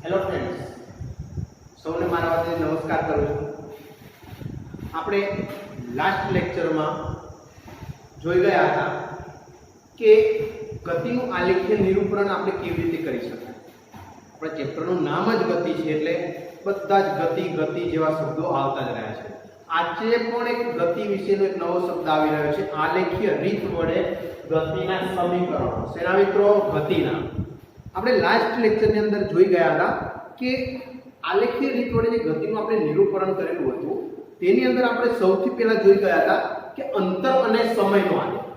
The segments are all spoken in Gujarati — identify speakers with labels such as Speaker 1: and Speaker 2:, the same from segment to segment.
Speaker 1: હેલો ફ્રેન્ડ્સ, સૌને મારા વતી નમસ્કાર કરું છું। આપણે લાસ્ટ લેક્ચરમાં જોઈ ગયા હતા કે ગતિનું આલેખ્ય નિરૂપણ આપણે કેવી રીતે કરી શકાય। આપણા ચેપ્ટરનું નામ જ ગતિ છે એટલે બધા જ ગતિ ગતિ જેવા શબ્દો આવતા જ રહ્યા છે। આજે પણ એક ગતિ વિશેનો એક નવો શબ્દ આવી રહ્યો છે, આલેખ્ય રીત વડે ગતિના સમીકરણો। શેના મિત્રો? ગતિના। આપણે લાસ્ટ લેક્ચરની અંદર જોઈ ગયા હતા કે આલેખ્ય રીત વડે જે ગતિનું આપણે નિરૂપણ કરેલું હતું તેની અંદર આપણે સૌથી પહેલા જોઈ ગયા હતા કે અંતર અને સમયનો આલેખ।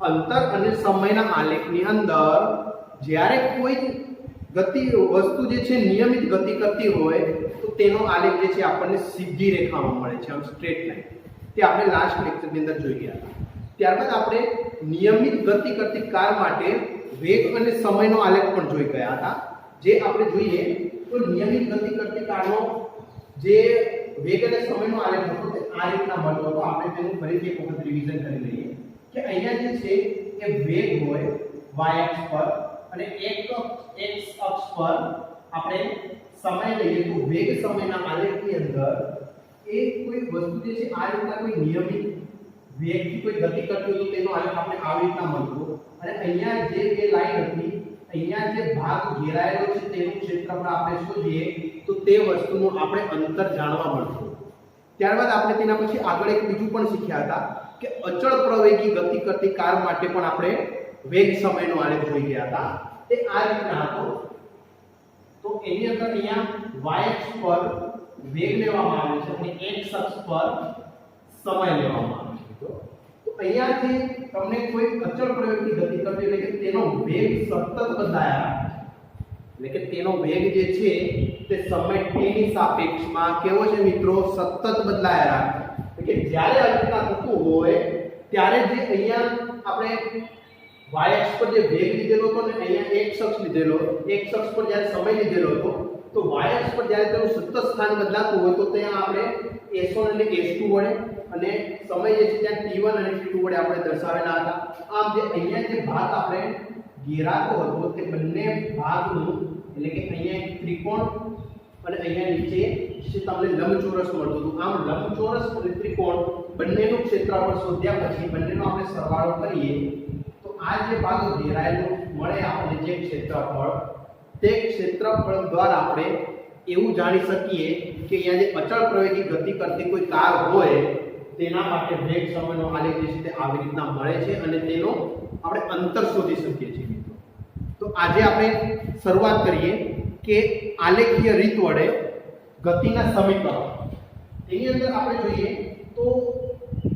Speaker 1: અંતર અને સમયના આલેખની અંદર જ્યારે કોઈ ગતિ વસ્તુ જે છે નિયમિત ગતિ કરતી હોય તો તેનો આલેખ જે છે આપણને સીધી રેખામાં મળે છે, આમ સ્ટ્રેટ લાઈન। તે આપણે લાસ્ટ લેક્ચરની અંદર જોઈ ગયા હતા। ત્યારબાદ આપણે નિયમિત ગતિ કરતી કાર માટે વેગ અને સમયનો આલેખ પણ જોઈ ગયા હતા। જે આપણે જોઈએ તો નિયમિત ગતિ કરતી કારનો જે વેગ અને સમયનો આલેખ હતો તે આ રીતના મળતો હતો। આપણે તેનું ફરીથી એક વખત રિવિઝન કરી લઈએ કે અહીંયા જે છે એ વેગ હોય y અક્ષ પર અને x અક્ષ પર આપણે સમય લઈએ તો વેગ સમયના આલેખની અંદર એ કોઈ વસ્તુ જે છે આ રીતના કોઈ નિયમિત વેગથી કોઈ ગતિ કરતી હોય તો તેનો આલેખ આપણે આવી રીતના મળતો અને અહીંયા જે બે લાઈન હતી અહીંયા જે ભાગ ઘેરાયેલો છે તેનું ક્ષેત્રફળ આપણે શોધીએ તો તે વસ્તુનું આપણે અંતર જાણવા મળતું। ત્યારબાદ આપણે તેના પછી આગળ એક બીજું પણ શીખ્યા હતા કે અચળ પ્રવેગી ગતિ કરતી કાર માટે પણ આપણે વેગ સમયનો આલેખ જોઈ ગયા હતા। તે આ રીતના હતો। તો એની અંદર અહીંયા y અક્ષ પર વેગ લેવામાં આવે છે અને x અક્ષ પર સમય લેવામાં આવે છે। તો અહીંયા જે તમને કોઈ અચળ પ્રવેગની ગતિ કરતી એટલે કે તેનો વેગ સતત બદલાયા એટલે કે તેનો વેગ જે છે તે સમય t ની સાપેક્ષમાં કેવો છે મિત્રો? સતત બદલાયા રાખે। એટલે કે જ્યારે અચળતા થતું હોય ત્યારે જે અહીંયા આપણે y અક્ષ પર જે વેગ લીધેલો હતો ને અહીંયા x અક્ષ લીધેલો, x અક્ષ પર જ્યારે સમય લીધેલો હતો તો y અક્ષ પર જ્યારે તેનું સતત સ્થાન બદલાતું હોય તો ત્યાં આપણે s1 અને s2 વડે અને સમય જે છે ત્યાં t1 અને t2 વડે આપણે દર્શાવેલા હતા। આમ જે અહીંયા જે ભાગ આપણે ઘેરાતો હતો તે બંને ભાગનું એટલે કે અહીંયા એક ત્રિકોણ અને અહીંયા નીચે જે તમને લંબચોરસ મળતું હતું, આમ લંબચોરસ અને ત્રિકોણ બંનેનું ક્ષેત્રફળ શોધ્યા પછી બંનેનો આપણે સરવાળો કરીએ તો આ જે ભાગ ઘેરાયેલો મળે આપણને જે ક્ષેત્રફળ, તે ક્ષેત્રફળ દ્વારા આપણે એવું જાણી શકીએ કે અહીંયા જે અચળ પ્રવેગી ગતિ કરતી કોઈ કાર હોય તેના માટે વેગ સમયનો આલેખ જે છે તે આવી રીતના મળે છે અને તેનો આપણે અંતર શોધી શકીએ છીએ મિત્રો। તો આજે આપણે શરૂઆત કરીએ કે આલેખીય રીત વડે ગતિના સમીકરણો। તેની અંદર આપણે જોઈએ તો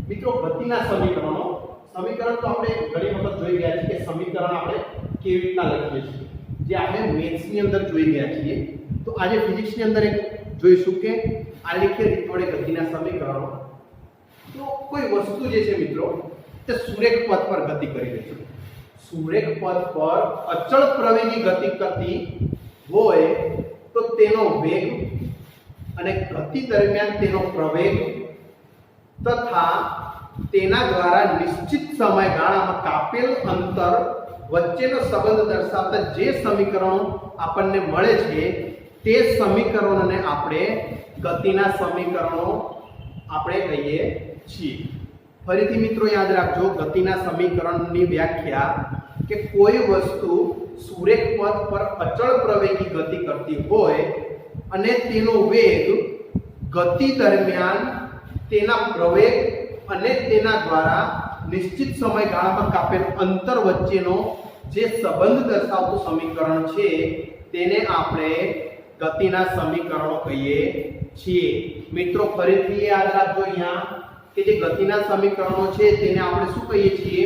Speaker 1: મિત્રો ગતિના સમીકરણ તો આપણે ઘણી વખત જોઈ ગયા છીએ કે સમીકરણ આપણે કેવી રીતના લખીએ છીએ, જે આપણે મેથ્સની અંદર જોઈ ગયા છીએ। તો આજે ફિઝિક્સની અંદર એક જોઈશું કે આલેખીય રીત વડે ગતિના સમીકરણો। તો કોઈ વસ્તુ જે છે મિત્રો તે સુરેખ પથ પર ગતિ કરી રહી છે, સુરેખ પથ પર અચળ પ્રવેગી ગતિ કરતી હોય તો તેનો વેગ અને ગતિ દરમિયાન તેનો પ્રવેગ તથા તેના દ્વારા નિશ્ચિત સમયગાળામાં કાપેલ અંતર વચ્ચેનો સંબંધ દર્શાવતા જે સમીકરણો આપણને મળે છે તે સમીકરણોને આપણે ગતિના સમીકરણો આપણે કહીએ છીએ। ફરીથી મિત્રો યાદ રાખજો, ગતિના સમીકરણની વ્યાખ્યા કે કોઈ વસ્તુ સુરેખ પથ પર અચળ પ્રવેગી ગતિ કરતી હોય અને તેનો વેગ ગતિ દરમિયાન તેના પ્રવેગ અને તેના દ્વારા નિશ્ચિત સમયગાળામાં કાપેલ અંતર વચ્ચેનો જે સંબંધ દર્શાવતું સમીકરણ છે તેને આપણે ગતિના સમીકરણો કહીએ છીએ। મિત્રો ફરીથી યાદ રાખજો અહીંયા કે જે ગતિના સમીકરણો છે તેને આપણે શું કહીએ છીએ?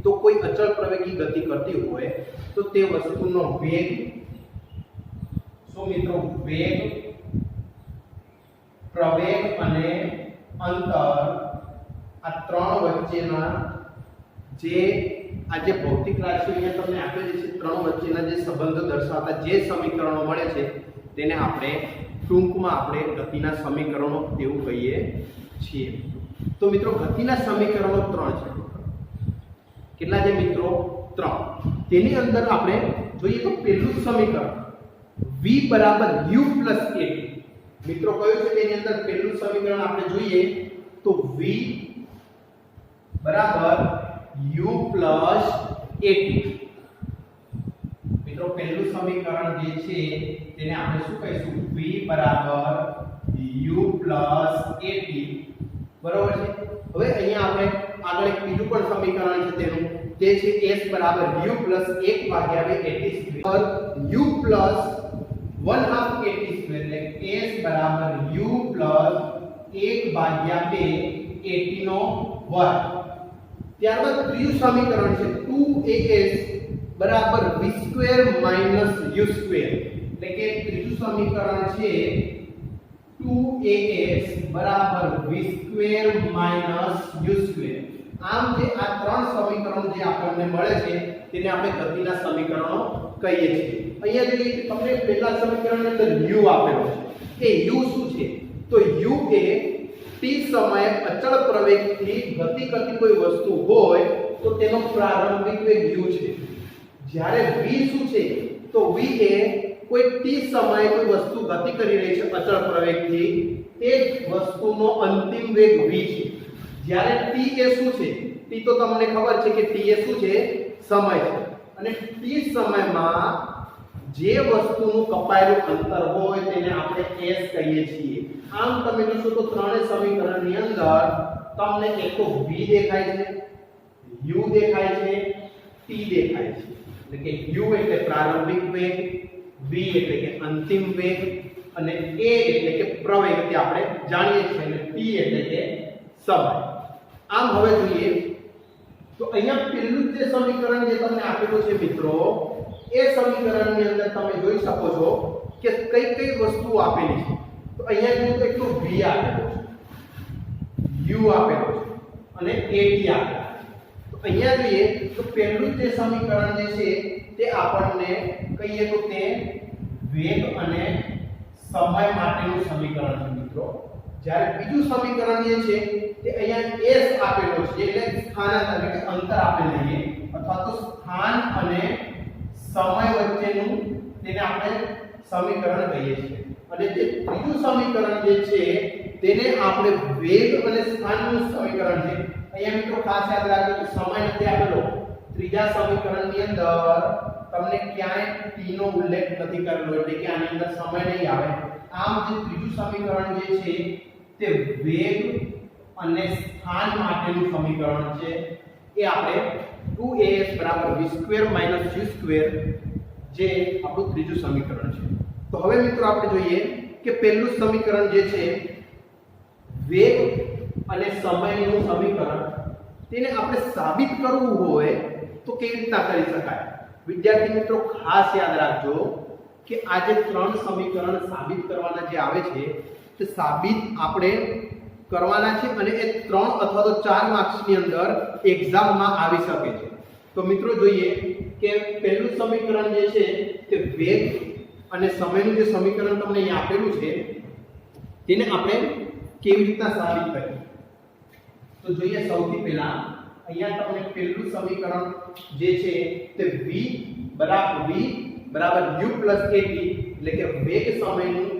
Speaker 1: તો કોઈ અચળ પ્રવેગી ગતિ કરતી હોય તો તે વસ્તુનો વેગ, શું મિત્રો? વેગ, પ્રવેગ અને અંતર, આ ત્રણ વચ્ચેના જે આજે ભૌતિક રાશિઓ તમને આપેલી છે, ત્રણ વચ્ચેના જે સંબંધો દર્શાવતા જે સમીકરણો મળે છે તેને આપણે ટૂંકમાં આપણે ગતિના સમીકરણો એવું કહીએ છીએ। તો મિત્રો ગતિના સમીકરણો ત્રણ છે। કેટલા છે મિત્રો? ત્રણ। તેની અંદર આપણે જોઈએ તો પહેલું સમીકરણ v બરાબર u પ્લસ at. મિત્રો કયું છે તેની અંદર પહેલું સમીકરણ આપણે જોઈએ તો v બરાબર u પ્લસ at. મિત્રો પહેલું સમીકરણ જે છે તેને આપણે શું કહીશું v બરાબર u પ્લસ at. બરોબર છે. હવે અહીંયા આપણે આગળ એક બીજું પણ સમીકરણ છે તેનું તે છે s બરાબર u પ્લસ 1 ભાગ્યા 2 at square u plus 1/2 at square એટલે s બરાબર u પ્લસ 1 ભાગ્યા 2 at નો વર્ગ. ત્યારબાદ ત્રીજું સમીકરણ છે 2as બરાબર v square minus u square એટલે કે ત્રીજું સમીકરણ છે 2as બરાબર v square minus u square. આમ જે આ ત્રણ સમીકરણો જે આપણને મળે છે તેને આપણે ગતિના સમીકરણો કહીએ છીએ. અહીંયા જોઈએ કે તમને પહેલા સમીકરણની અંદર u આપેલો છે. એ u શું છે તો u એ t સમયે અચળ પ્રવેગથી ગતિ કરતી કોઈ વસ્તુ હોય તો તેનો પ્રારંભિક વેગ u છે. જ્યારે v શું છે તો v એ કોઈ t સમયે કોઈ વસ્તુ ગતિ કરી રહી છે અચળ પ્રવેગથી તે વસ્તુનો અંતિમ વેગ v છે. જ્યારે t એ શું છે t તો તમને ખબર છે કે t એ શું છે સમય છે અને t સમયમાં જે વસ્તુનું કપાયેલું અંતર હોય તેને આપણે s કહીએ છીએ. આમ તમે જોશો તો ત્રણેય સમીકરણની અંદર તમને એક તો v દેખાય છે u દેખાય છે t દેખાય છે. એટલે કે u એટલે પ્રારંભિક વેગ v એટલે કે અંતિમ વેગ અને a એટલે કે પ્રવેગ તે આપણે જાણીએ છીએ અને t એટલે કે સમય. આમ હવે જોઈએ તો અહીંયા પહેલું જે સમીકરણ જે તમને આપેલું છે મિત્રો એ સમીકરણની અંદર તમે જોઈ શકો છો કે કઈ કઈ વસ્તુ આપેલી છે. તો અહીંયા જો એક તો v આપેલો છે u આપેલો છે અને at આપેલો છે. તો અહીંયા જોઈએ તો પહેલું જે સમીકરણ જે છે તે આપણને કહીએ તો તે વેગ અને સમય માટેનું સમીકરણ છે મિત્રો. જ્યારે બીજું સમીકરણ જે છે તે અહીંયા s આપેલો છે એટલે સ્થાનાંતર એટલે અંતર આપણે લઈએ અથવા તો સ્થાન અને સમય વચ્ચેનું તેને આપણે સમીકરણ કહીએ છીએ. અને જે ત્રીજું સમીકરણ જે છે તેને આપણે વેગ અને સ્થાનનું સમીકરણ છે. અહીંયા મિત્રો ખાસ યાદ રાખજો કે સમય નથી આપેલો. ત્રીજા સમીકરણની અંદર તમને ક્યાંય t નો ઉલ્લેખ નથી કરેલો એટલે કે આની અંદર સમય નહીં આવે. આમ જે ત્રીજું સમીકરણ જે છે તે વેગ અને સ્થાન માટેનું સમીકરણ છે. એ આપણે 2as બરાબર v square minus u square જે આપણું ત્રીજું સમીકરણ છે. તો હવે મિત્રો આપણે જોઈએ કે પહેલું સમીકરણ જે છે વેગ અને સમયનું સમીકરણ તેને આપણે સાબિત કરવું હોય તો કેવી રીતના કરી શકાય. વિદ્યાર્થી મિત્રો ખાસ યાદ રાખજો કે આ જે ત્રણ સમીકરણ સાબિત કરવાના જે આવે છે તે સાબિત આપણે કરવાના છે અને એ 3 અથવા તો 4 માર્ક્સની અંદર એક્ઝામમાં આવી શકે છે. તો મિત્રો જોઈએ કે પહેલું સમીકરણ જે છે તે વેગ અને સમયનું જે સમીકરણ તમને અહીં આપેલું છે તેને આપણે કેવી રીતના સાબિત કરીએ. તો જોઈએ સૌથી પહેલા અહીંયા તમને પહેલું સમીકરણ જે છે તે v બરાબર u પ્લસ at એટલે કે વેગ સમયનું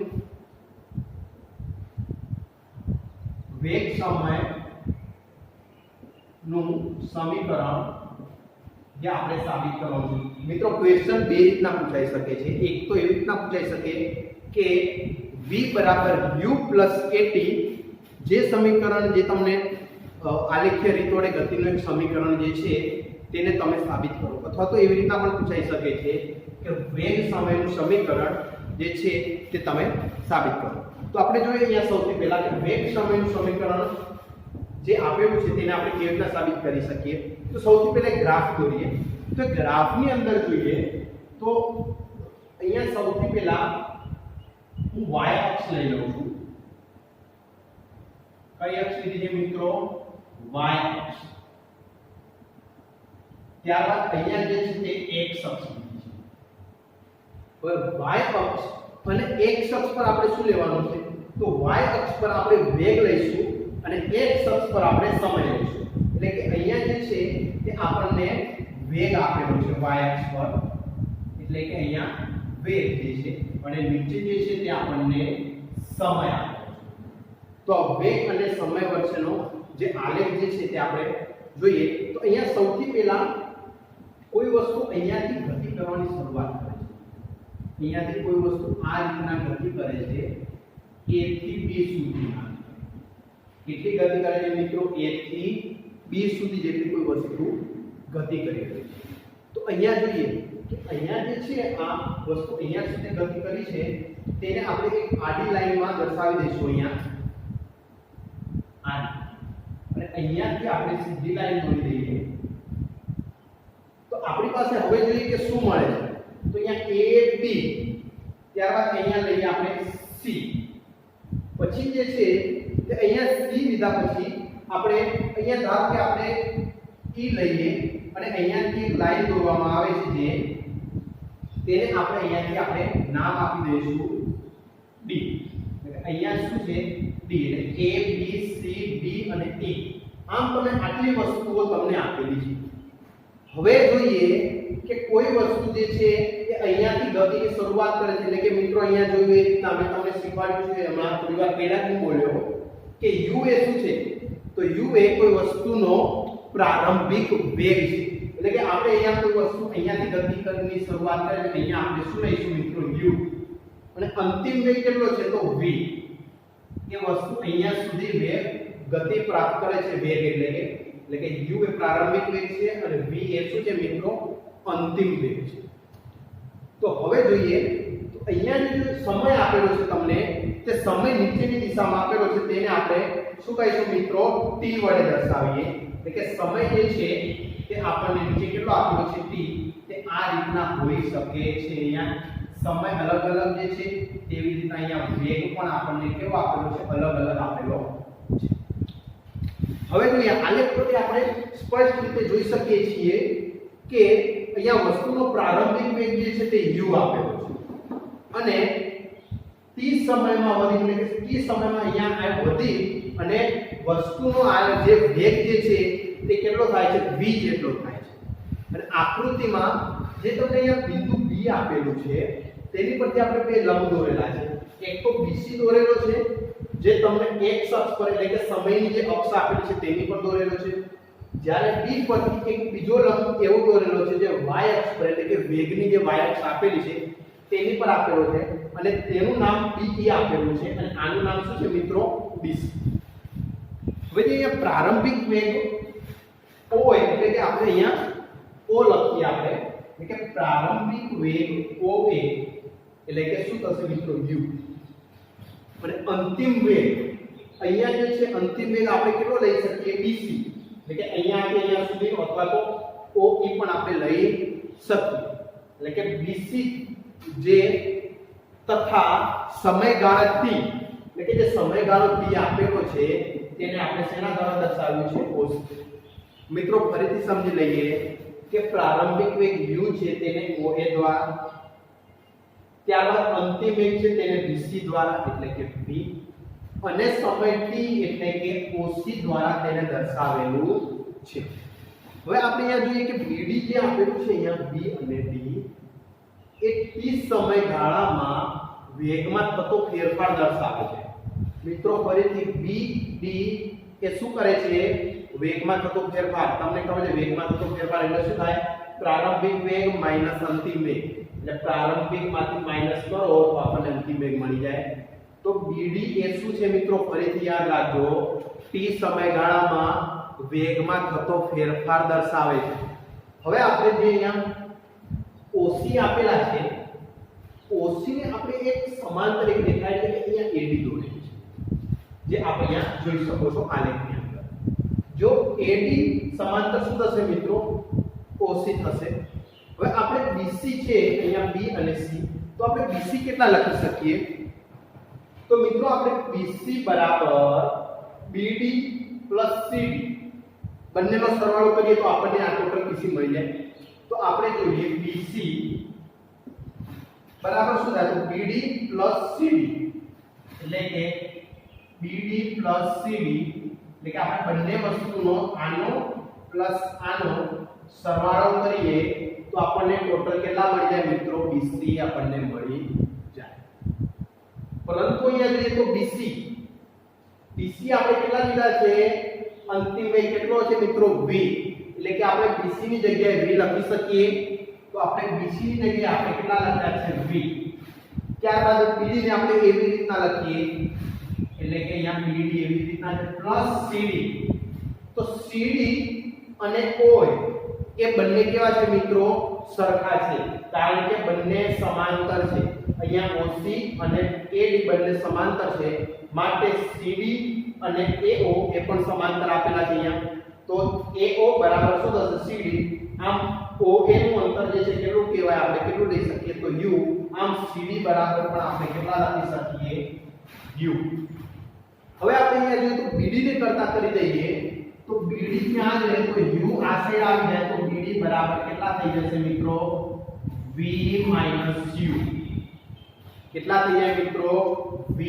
Speaker 1: સમીકરણ જે આપણે સાબિત કરવાનું છે. મિત્રો ક્વેશ્ચન બે રીતના પૂછાઈ શકે છે. એક તો એવી રીતના પૂછાઈ શકે કે v બરાબર u પ્લસ at જે સમીકરણ જે તમને આલેખ્ય રીત વડે ગતિનું એક સમીકરણ જે છે તેને તમે સાબિત કરો. અથવા તો એવી રીતના પણ પૂછાઈ શકે છે કે વેગ સમયનું સમીકરણ જે છે તે તમે સાબિત કરો. તો આપણે જોઈએ અહીંયા સૌથી પહેલા કે વેગ સમયનું સમીકરણ જે આપેલું છે તેને આપણે કેવી રીતના સાબિત કરી શકીએ. તો સૌથી પહેલા ગ્રાફ દોરીએ. તો ગ્રાફની અંદર જોઈએ તો અહીંયા સૌથી પહેલા હું y અક્ષ લઈ લઉં છું. કઈ અક્ષ લીધી છે મિત્રો? y અક્ષ. ત્યારબાદ અહીંયા જે છે તે x અક્ષ લીધી છે. હવે y અક્ષ અને x અક્ષ પર આપણે શું લેવાનું છે? તો y અક્ષ પર આપણે વેગ લઈશું અને x અક્ષ પર આપણે સમય લઈશું. એટલે કે અહીંયા જે છે તે આપણને વેગ આપેલો છે y અક્ષ પર એટલે કે અહીંયા વેગ જે છે અને નીચે જે છે તે આપણને સમય આપેલો છે. તો વેગ અને સમય વચ્ચેનો જે આલેખ જે છે તે આપણે જોઈએ. તો અહીંયા સૌથી પહેલા કોઈ વસ્તુ અહીંયાથી ગતિ કરવાની શરૂઆત કરે છે. અહીંયાથી કોઈ વસ્તુ આ રીતના ગતિ કરે છે a થી b સુધીમાં. કેટલી ગતિ કરે છે મિત્રો? a થી b સુધી જેટલી કોઈ વસ્તુ ગતિ કરી રહી છે. તો અહીંયા જોઈએ કે અહીંયા જે છે આ વસ્તુ અહીંયા સુધી ગતિ કરી છે તેને આપણે એક આડી લાઈનમાં દર્શાવી દઈશું અહીંયા આડી, અને અહીંયાથી આપણે સીધી લાઈન દોરી દઈએ. તો આપણી પાસે હવે જોઈએ કે શું મળે છે. તો અહીંયા a b, ત્યારબાદ અહીંયા લઈએ આપણે c, પછી જે છે તે અહીંયા c લીધા પછી આપણે અહીંયા ધારો કે આપણે e લઈએ અને અહીંયાથી એક લાઈન દોરવામાં આવે છે જે તેને આપણે અહીંયાથી આપણે નામ આપી દઈશું d. એટલે અહીંયા શું છે? d. એટલે a b c d અને e. આમ તમે આટલી વસ્તુઓ તમને આપેલી છે. હવે જોઈએ કે કોઈ વસ્તુ જે છે તે અહીંયાથી ગતિની શરૂઆત કરે છે. એટલે કે મિત્રો અહીંયા જોઈએ તમે તમને શીખવાડ્યું છે હમણાં થોડી વાર પહેલા જ હું બોલ્યો કે u એ શું છે? તો u એ કોઈ વસ્તુનો પ્રારંભિક વેગ છે. એટલે કે આપણે અહીંયા કોઈ વસ્તુ અહીંયાથી ગતિ કરવાની શરૂઆત કરે છે, અહીંયા આપણે શું લઈશું મિત્રો? u. અને અંતિમ વેગ કેટલો છે? તો v. એ વસ્તુ અહીંયા સુધી વેગ ગતિ પ્રાપ્ત કરે છે. વેગ એટલે કે u એ પ્રારંભિક વેગ છે અને v એ શું છે મિત્રો? અંતિમ વેગ છે. તો હવે જોઈએ તો અહીંયા જે સમય આપેલો છે તમને, તે સમય નીચેની દિશામાં આપેલો છે, તેને આપણે શું કહીશું મિત્રો? t વડે દર્શાવીએ. એટલે કે સમય જે છે તે આપણને નીચે કેટલો આપેલો છે? t. તે આ રીતના હોઈ શકે છે. અહીંયા સમય અલગ અલગ જે છે તેવી રીતના અહીંયા વેગ પણ આપણને કેવો આપેલો છે? અલગ અલગ આપેલો છે. હવે જોઈએ આલેખ પરથી આપણે સ્પષ્ટ રીતે જોઈ શકીએ છીએ કે અહીંયા વસ્તુનો પ્રારંભિક વેગ જે છે તે u આપેલો છે અને t સમયમાં વધી, એટલે કે t સમયમાં અહીંયા આ વધી અને વસ્તુનો આ જે વેગ જે છે તે કેટલો થાય છે? v જેટલો થાય છે. અને આકૃતિમાં જે તમને અહીંયા બિંદુ b આપેલું છે તેની પરથી આપણે બે લંબ દોરેલા છે. એક તો bc દોરેલો છે જે તમને x અક્ષ પર એટલે કે સમયની જે અક્ષ આપેલી છે તેની પર દોરેલો છે. જ્યારે b પરથી એક બીજો લંબ એવો દોરેલો છે જે y અક્ષ પર એટલે કે વેગની જે y અક્ષ આપેલી છે તેની પર આપેલો છે અને તેનું નામ be આપેલું છે અને આનું નામ શું છે મિત્રો? bc. હવે જે અહીંયા પ્રારંભિક વેગ o એટલે કે આપણે અહીંયા o લખીએ આપણે, એટલે કે પ્રારંભિક વેગ oa એટલે કે શું થશે મિત્રો? u. અને અંતિમ વેગ અહીંયા જે છે અંતિમ વેગ આપણે કેટલો લઈ શકીએ? bc. એટલે કે અહીંયાથી અહીંયા સુધી અથવા તો oe પણ આપણે લઈ શકીએ. એટલે કે bc જે તથા સમયગાળા t, એટલે કે જે સમયગાળો t આપેલો છે તેને આપણે શેના દ્વારા દર્શાવ્યું છે? cos. મિત્રો ફરીથી સમજી લઈએ કે પ્રારંભિક વેગ u છે તેને oa દ્વારા, ત્યારબાદ અંતિમ વેગ છે તેને bc દ્વારા એટલે કે v, અને સમય t એટલે કે oc દ્વારા તેને દર્શાવેલું છે. હવે આપણે અહીંયા જોઈએ કે bd જે આપેલું છે અહીંયા b અને d એ t સમયગાળામાં વેગમાં થતો ફેરફાર દર્શાવે છે. મિત્રો ફરીથી bd એ શું કરે છે? વેગમાં થતો ફેરફાર. તમને ખબર છે વેગમાં થતો ફેરફાર એટલે શું થાય? પ્રારંભિક વેગ માઈનસ અંતિમ વેગ. એટલે પ્રારંભિક માંથી માઈનસ કરો તો આપણને અંતિમ વેગ મળી જાય. તો bd એ શું છે મિત્રો? ફરીથી યાદ રાખજો, t સમયગાળામાં વેગમાં થતો ફેરફાર દર્શાવે છે. હવે આપણે જે અહીંયા oc આપેલા છે, oc ને આપણે એક સમાંતર એક દેખાય છે કે અહીંયા ad દોરેલી છે જે આપણે અહીંયા જોઈ શકો છો આલેખની અંદર. જો ad સમાંતર શું થશે મિત્રો? oc થશે. હવે આપણે bc છે અહીંયા b અને c, તો આપણે bc કેટલા લખી શકીએ? તો મિત્રો આપણે bc બરાબર bd cd બંનેનો સરવાળો કરીએ તો આપણને આ ટોટલ bc મળી જાય. તો આપણે જોઈએ bc બરાબર શું થાય? તો bd cd એટલે કે bd cd એટલે કે આપણે બંને વસ્તુનો આનો પ્લસ આનો સરવાળો કરીએ તો તો આપણને ટોટલ કેટલા મળી જાય મિત્રો? BC આપણને મળી જાય. પરંતુ અહીંયા જોઈએ તો BC આપણે કેટલા લીધા છે? અંતિમ વેગ કેટલો છે મિત્રો? V. એટલે કે આપણે BC ની જગ્યાએ V લખી શકીએ. તો આપણે BC ની જગ્યાએ આપણે કેટલા લખ્યા છે? V. ત્યારબાદ PD ને આપણે એવી રીતના લખીએ, એટલે કે અહીંયા PD એવી રીતના છે પ્લસ CD. તો CD અને OA એ બંને કેવા છે મિત્રો? સરખા છે, કારણ કે બંને સમાંતર છે. અહીંયા OC અને AD બંને સમાંતર છે, માટે CD અને AO એ પણ સમાંતર આપેલા છે અહીંયા. તો AO બરાબર શું થશે? CD. આમ OA નું અંતર જે છે કેટલું કહેવાય? આપણે કેટલું લઈ શકીએ? તો U. આમ CD બરાબર પણ આપણે કેટલા લખી શકીએ? U. હવે આપણે અહીંયા જોઈએ તો BD ને કરતા કરી દઈએ. તો BD ક્યાં છે? તો U આ સાઈડ આવી જાય તો BD બરાબર કેટલા થઈ જશે મિત્રો? V - U. કેટલા થઈ જાય મિત્રો? V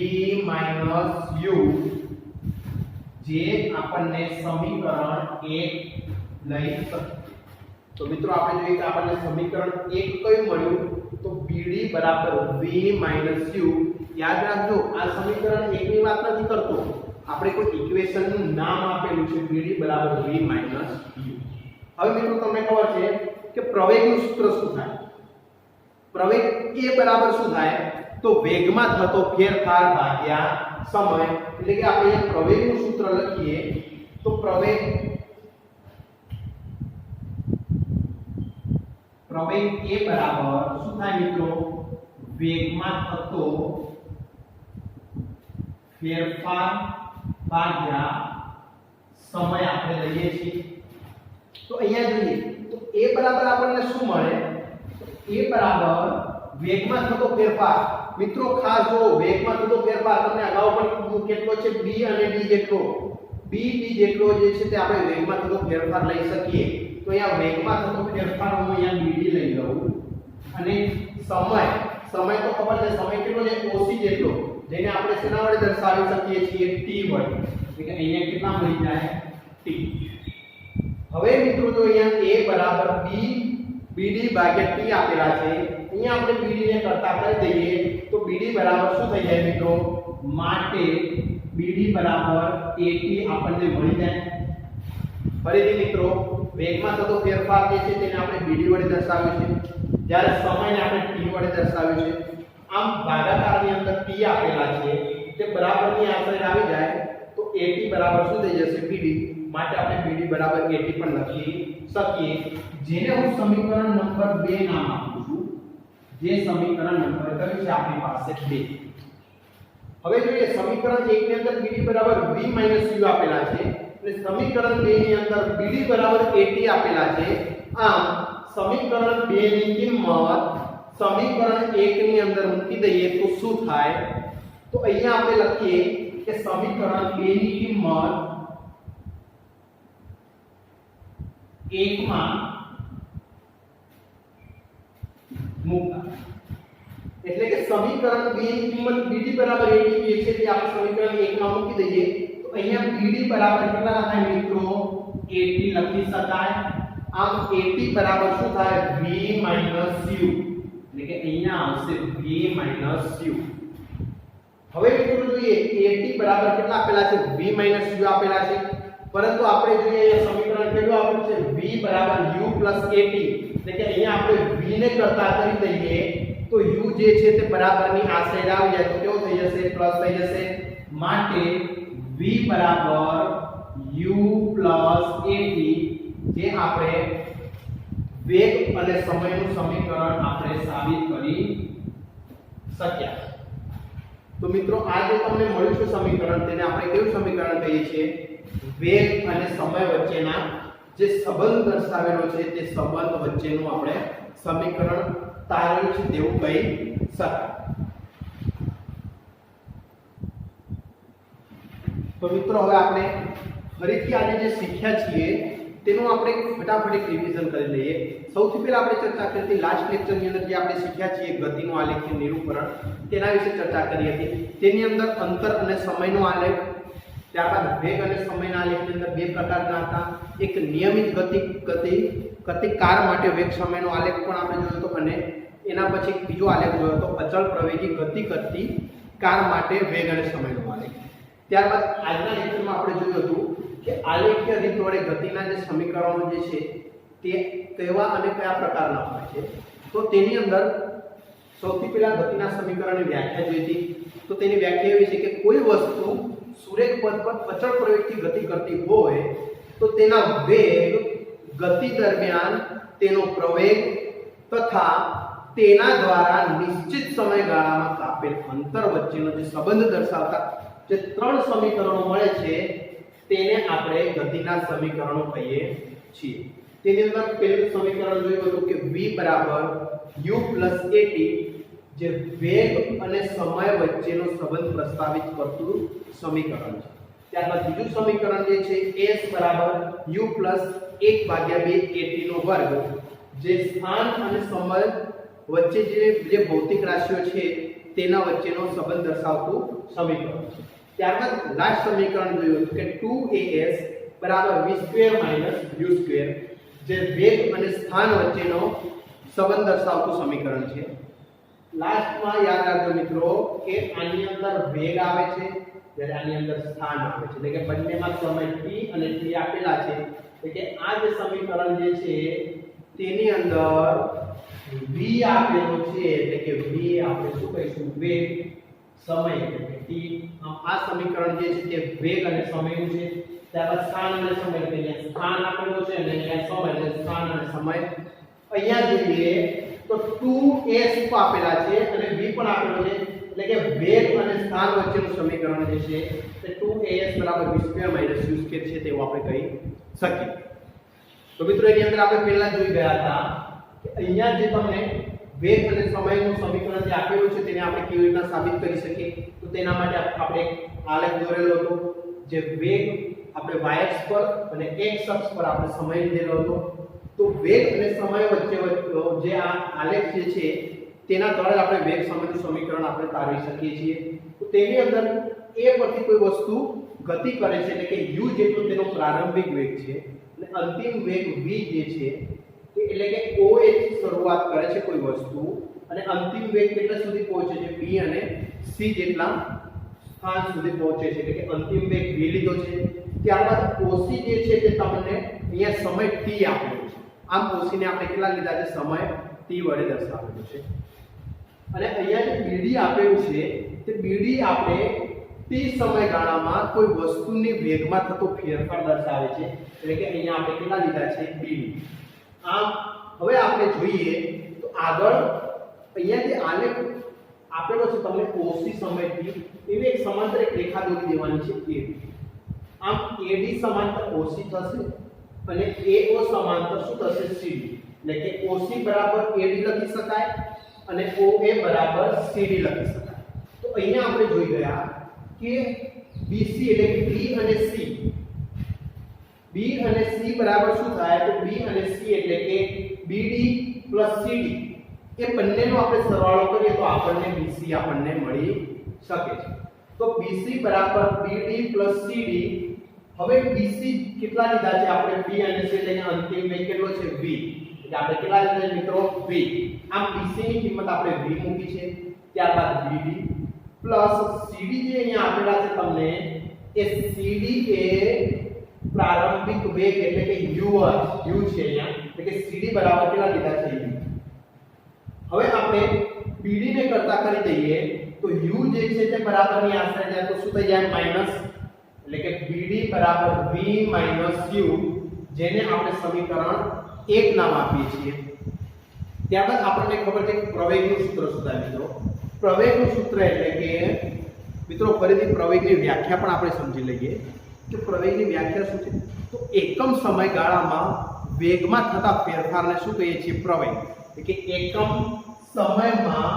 Speaker 1: - U, જે આપણને સમીકરણ 1 લઈ શકીએ. તો મિત્રો આપણે જોઈએ કે આપણને સમીકરણ 1 કયું મળ્યું? તો BD બરાબર V - U. યાદ રાખજો, આ સમીકરણ 1 ની વાત નથી કરતો, આપણે કોઈ ઇક્વેશન નું નામ આપેલું છે BD બરાબર V - U. હવે મિત્રો તમને ખબર છે કે પ્રવેગનું સૂત્ર શું થાય? પ્રવેગ એ બરાબર શું થાય? તો વેગમાં થતો ફેરફાર ભાગ્યા સમય. એટલે કે આપણે અહીંયા પ્રવેગનું સૂત્ર લખીએ તો પ્રવેગ એ બરાબર શું થાય મિત્રો? વેગમાં થતો ફેરફાર ભાગ્યા સમય આપણે લઈએ છીએ. તો અહીંયા જોઈએ તો a બરાબર આપણને શું મળે? a બરાબર વેગમાં થતો ફેરફાર. મિત્રો ખાસ જો, વેગમાં થતો ફેરફાર તમને અગાઉ પણ કીધું કેટલો છે? b અને d જેટલો. b d જેટલો જે છે તે આપણે વેગમાં થતો ફેરફાર લઈ શકીએ. તો અહીંયા વેગમાં થતો ફેરફાર હું અહીંયા bd લઈ લઉં, અને સમય તો ખબર છે, સમય કેટલો છે? oc જેટલો, જેને આપણે શેના વડે દર્શાવી શકીએ છીએ? t વડે. એટલે કે અહીંયા કેટલા મળી જાય? t. હવે મિત્રો જો અહીંયા a બરાબર bd ભાગ્યા t આપેલા છે, અહીંયા આપણે bd ને કરતા કરી દઈએ તો bd બરાબર શું થઈ જાય મિત્રો? માટે bd બરાબર at આપણને મળી જાય. ફરીથી મિત્રો, વેગમાં થતો ફેરફાર જે છે તેને આપણે bd વડે દર્શાવ્યું છે, જ્યારે સમયને આપણે t વડે દર્શાવ્યું છે. આમ ભાગાકારની અંદર t આપેલા છે તે બરાબરની આ સાઈડ આવી જાય તો at બરાબર શું થઈ જશે? bd. માટે આપણે bd બરાબર at પણ લખી શકીએ, જેને હું સમીકરણ નંબર 2 નામ આપું છું. જે સમીકરણ નંબર કયું છે આપણી પાસે? 2. હવે જોઈએ સમીકરણ 1 ની અંદર bd બરાબર v - u આપેલા છે, અને સમીકરણ 2 ની અંદર bd બરાબર at આપેલા છે. આમ સમીકરણ 2 ની કિંમત સમીકરણ 1 ની અંદર મૂકી દઈએ તો શું થાય? તો અહીંયા આપણે લખીએ કે સમીકરણ 2 ની કિંમત 1 માં મૂકતા, એટલે કે સમીકરણ 2 ની કિંમત bd બરાબર 80 જે છે તે આપણે સમીકરણ 1 માં મૂકી દઈએ તો અહીંયા bd બરાબર કેટલા થાય મિત્રો? 80 લખી શકાય. આમ 80 બરાબર શું થાય? v - u. એટલે કે અહીંયા આવશે v - u. હવે મિત્રો જોઈએ 80 બરાબર કેટલા આપેલા છે? v - u આપેલા છે, પરંતુ આપણે જોઈએ અહીંયા સમીકરણ કેટલું આપેલું છે? v બરાબર u + 80. એટલે કે અહીંયા આપણે v ને કરતા કરી દઈએ તો u જે છે તે બરાબરની આ સાઈડ આવી જાય તો કેવું થઈ જશે? પ્લસ થઈ જશે. માટે v બરાબર u + 80, જે આપણે વેગ અને સમયનું સમીકરણ આપણે સાબિત કરી શક્યા. તો મિત્રો આ જે તમને મળ્યું છે સમીકરણ, તેને આપણે કેવું સમીકરણ કહીએ છીએ? વેગ અને સમય વચ્ચેના જે સંબંધ દર્શાવેલો છે તે સંબંધ વચ્ચેનું આપણે સમીકરણ તારવ્યું છે તેવું કહી શકાય. તો મિત્રો હવે આપણે ફરીથી આજે જે શીખ્યા છીએ તેનું આપણે ફટાફટ એક રિવિઝન કરી લઈએ. સૌથી પહેલા આપણે ચર્ચા કરી હતી લાસ્ટ લેક્ચરની અંદર જે આપણે શીખ્યા છીએ ગતિનું આલેખીય નિરૂપણ, તેના વિશે ચર્ચા કરી હતી. તેની અંદર અંતર અને સમયનો આલેખ, ત્યારબાદ વેગ અને સમયના આલેખની અંદર બે પ્રકારના હતા, એક નિયમિત ગતિ ગતિ કાર માટે વેગ સમયનો આલેખ પણ આપણે જોયો હતો અને એના પછી બીજો આલેખ જોયો હતો અચળ પ્રવેગી ગતિ કરતી કાર માટે વેગ અને સમયનો આલેખ. ત્યારબાદ આજના લેક્ચરમાં આપણે જોયું હતું કે આલેખીય રીત વડે ગતિના જે સમીકરણો જે છે તે કેવા અને કયા પ્રકારના હોય છે. તો તેની અંદર સૌથી પહેલા ગતિના સમીકરણની વ્યાખ્યા જોઈ હતી. તો તેની વ્યાખ્યા એવી છે કે કોઈ વસ્તુ સુરેખ પદ પર અચળ પ્રવેગથી ગતિ કરતી હોય તો તેના વેગ, ગતિ દરમિયાન તેનો પ્રવેગ તથા તેના દ્વારા નિશ્ચિત સમયગાળામાં કાપેલ અંતર વચ્ચેનો જે સંબંધ દર્શાવતા જે ત્રણ સમીકરણો મળે છે તેને આપણે ગતિના સમીકરણો કહીએ છીએ. તેની અંદર પહેલું સમીકરણ જોયું હતું કે v u + at જે વેગ અને સમય વચ્ચેનો સંબંધ પ્રસ્તાવિત કરતું સમીકરણ છે. ત્યારબાદ બીજું સમીકરણ જે છે s u + 1/2 at નો વર્ગ જે સ્થાન અને સમય વચ્ચે જે ભૌતિક રાશિઓ છે તેના વચ્ચેનો સંબંધ દર્શાવતું સમીકરણ છે. ત્યારબાદ લાસ્ટ સમીકરણ જોયું કે 2as v² - u² જે વેગ અને સ્થાન વચ્ચેનો સંબંધ દર્શાવતું સમીકરણ છે. લાસ્ટમાં યાદ રાખજો મિત્રો કે આની અંદર વેગ આવે છે જ્યારે આની અંદર સ્થાન આવે છે, એટલે કે બંનેમાં સમય t અને t આપેલા છે. એટલે કે આ જે સમીકરણ જે છે તેની અંદર v આપેલો છે, એટલે કે v આપણે શું કહીશું વેગ, સમય એટલે કે t. આ સમીકરણ જે છે તે વેગ અને સમયનું છે. ત્યારબાદ સ્થાન અને સમય એટલે કે સ્થાન આપેલું છે અને અહીંયા સમય એટલે સ્થાન અને સમય. અહીંયા જોઈએ તો 2s આપેલા છે અને v પણ આપેલો છે, એટલે કે વેગ અને સ્થાન વચ્ચેનું સમીકરણ જે છે તે 2as v² - u² છે તેવું આપણે કહી શકીએ. તો મિત્રો એની અંદર આપણે પહેલા જોઈ ગયા હતા કે અહીંયા જે તમને વેગ અને સમયનું સમીકરણ જે આપેલું છે તેને આપણે કેવી રીતના સાબિત કરી શકીએ. તો તેના માટે આપણે આલેખ દોરેલો હતો. જે વેગ આપણે y અક્ષ પર અને x અક્ષ પર આપણે સમય લીધેલો હતો. તો વેગ અને સમય વચ્ચે જે આ આલેખ જે છે તેના દ્વારા આપણે વેગ સમયનું સમીકરણ આપણે તારવી શકીએ છીએ. તો તેની અંદર a પરથી કોઈ વસ્તુ ગતિ કરે છે, એટલે કે u જેટલો તેનો પ્રારંભિક વેગ છે અને અંતિમ વેગ v જે છે એટલે કે o થી શરૂઆત કરે છે કોઈ વસ્તુ અને અંતિમ વેગ કેટલા સુધી પહોંચે છે b અને c જેટલા સ્થાન સુધી પહોંચે છે, એટલે કે અંતિમ વેગ v લીધો છે. ત્યારબાદ ઓc જે છે તે તમને અહીંયા સમય t આપેલો છે. આમ ઓc ને આપણે કેટલા લીધા છે? સમય t વડે દર્શાવેલું છે. અને અહીંયા જે bd આપેલું છે તે bd આપણે t સમયગાળામાં કોઈ વસ્તુની વેગમાં થતો ફેરફાર દર્શાવે છે, એટલે કે અહીંયા આપણે કેટલા લીધા છે? bd. આમ હવે આપણે જોઈએ તો આગળ અહીંયા જે આલેખ આપેલો છે તમને ઓc સમયથી એવી એક સમાંતર એક રેખા દોરી દેવાની છે ad. આમ AD સમાંતર OC થશે અને AO સમાંતર શું થશે? CD. એટલે કે OC બરાબર AD લખી શકાય અને OA બરાબર CD લખી શકાય. તો અહીંયા આપણે જોઈ ગયા કે BC એટલે કે B અને C બરાબર શું થાય? તો B અને C એટલે કે BD + CD એ બંનેનો આપણે સરવાળો કરીએ તો આપણને BC આપણને મળી શકે છે. તો BC બરાબર BD + CD. હવે BC કેટલા લીધા છે આપણે? B અને C એટલે અંતિમ વેગ કેટલો છે? v. એટલે આપણે કેટલા લીધા છે મિત્રો? v. આમ BC ની કિંમત આપણે v મૂકી છે. ત્યારબાદ BD + CD જે અહીંયા આપેલા છે તમને એ CD એ પ્રારંભિક વેગ એટલે કે u છે અહીંયા, એટલે કે CD બરાબર કેટલા લીધા છે? u. હવે આપણે BD ને કરતા કરી દઈએ તો u જે છે તે બરાબરની આશરે જાય તો શું થઈ જાય? માઈનસ, એટલે કે BD બરાબર v - u જેને આપણે સમીકરણ 1 નામ આપીએ છીએ. ત્યારબાદ આપણને ખબર છે કે પ્રવેગનું સૂત્ર શું થાય મિત્રો? પ્રવેગનું સૂત્ર એટલે કે મિત્રો ફરીથી પ્રવેગની વ્યાખ્યા પણ આપણે સમજી લઈએ કે પ્રવેગની વ્યાખ્યા શું છે. તો એકમ સમયગાળામાં વેગમાં થતા ફેરફારને શું કહીએ છીએ? પ્રવેગ. એટલે કે એકમ સમયમાં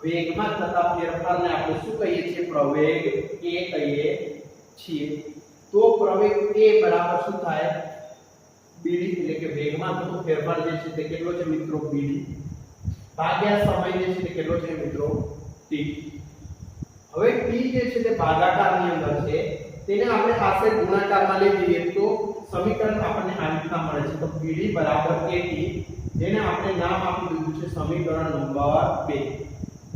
Speaker 1: વેગમાં થતા ફેરફારને આપણે શું કહીએ છીએ? પ્રવેગ a કહીએ છીએ. તો પ્રવેગ a બરાબર શું થાય? bd એટલે કે વેગમાં થતો ફેરફાર જે છે તે કેટલો છે મિત્રો? bd ભાગ્યા સમય જે છે તે કેટલો છે મિત્રો? t. હવે t જે છે તે ભાગાકારની અંદર છે, તેને આપણે આશરે ગુણાકારમાં લઈ જઈએ તો સમીકરણ આપણને આ રીતના મળે છે તો BD બરાબર AT, જેને આપણે નામ આપી દીધું છે સમીકરણ નંબર 2.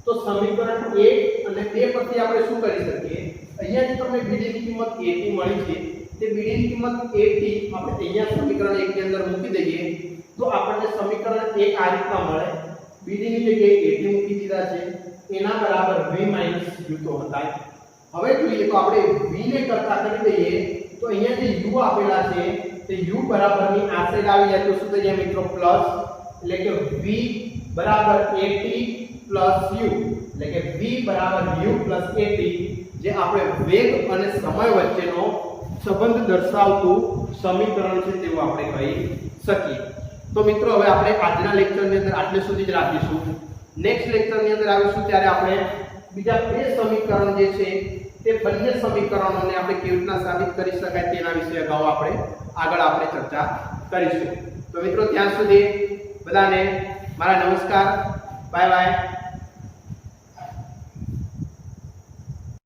Speaker 1: તો સમીકરણ 1 અને 2 પરથી આપણે શું કરી શકીએ? અહીંયા જે તમને BD ની કિંમત AT મળી છે તે BD ની કિંમત AT આપણે અહીંયા સમીકરણ 1 ની અંદર મૂકી દઈએ તો આપણને સમીકરણ 1 આ રીતના મળે. BD ની જગ્યાએ AT મૂકી દીધા છે, એના બરાબર V - U તો હતા. હવે જોઈએ તો આપણે V ને કરતા કરી દઈએ તો અહીંયા જે U આપેલા છે તે U બરાબરની આ સાઈડ આવી જાય તો શું થઈ જાય મિત્રો? પ્લસ, એટલે કે V બરાબર AT પ્લસ U, એટલે કે V બરાબર U પ્લસ AT, જે આપણે વેગ અને સમય વચ્ચેનો સંબંધ દર્શાવતું સમીકરણ છે તેવું આપણે કહી શકીએ. તો મિત્રો હવે આપણે આજના લેક્ચરની અંદર આટલે સુધી જ રાખીશું. નેક્સ્ટ લેક્ચરની અંદર આવીશું ત્યારે આપણે બીજા બે સમીકરણ જે છે તે બંને સમીકરણોને આપણે કેવી રીતના સાબિત કરી શકાય તેના વિશે અગાઉ આપણે ચર્ચા કરીશું. તો મિત્રો ત્યાં સુધી બધાને મારા નમસ્કાર. Bye bye.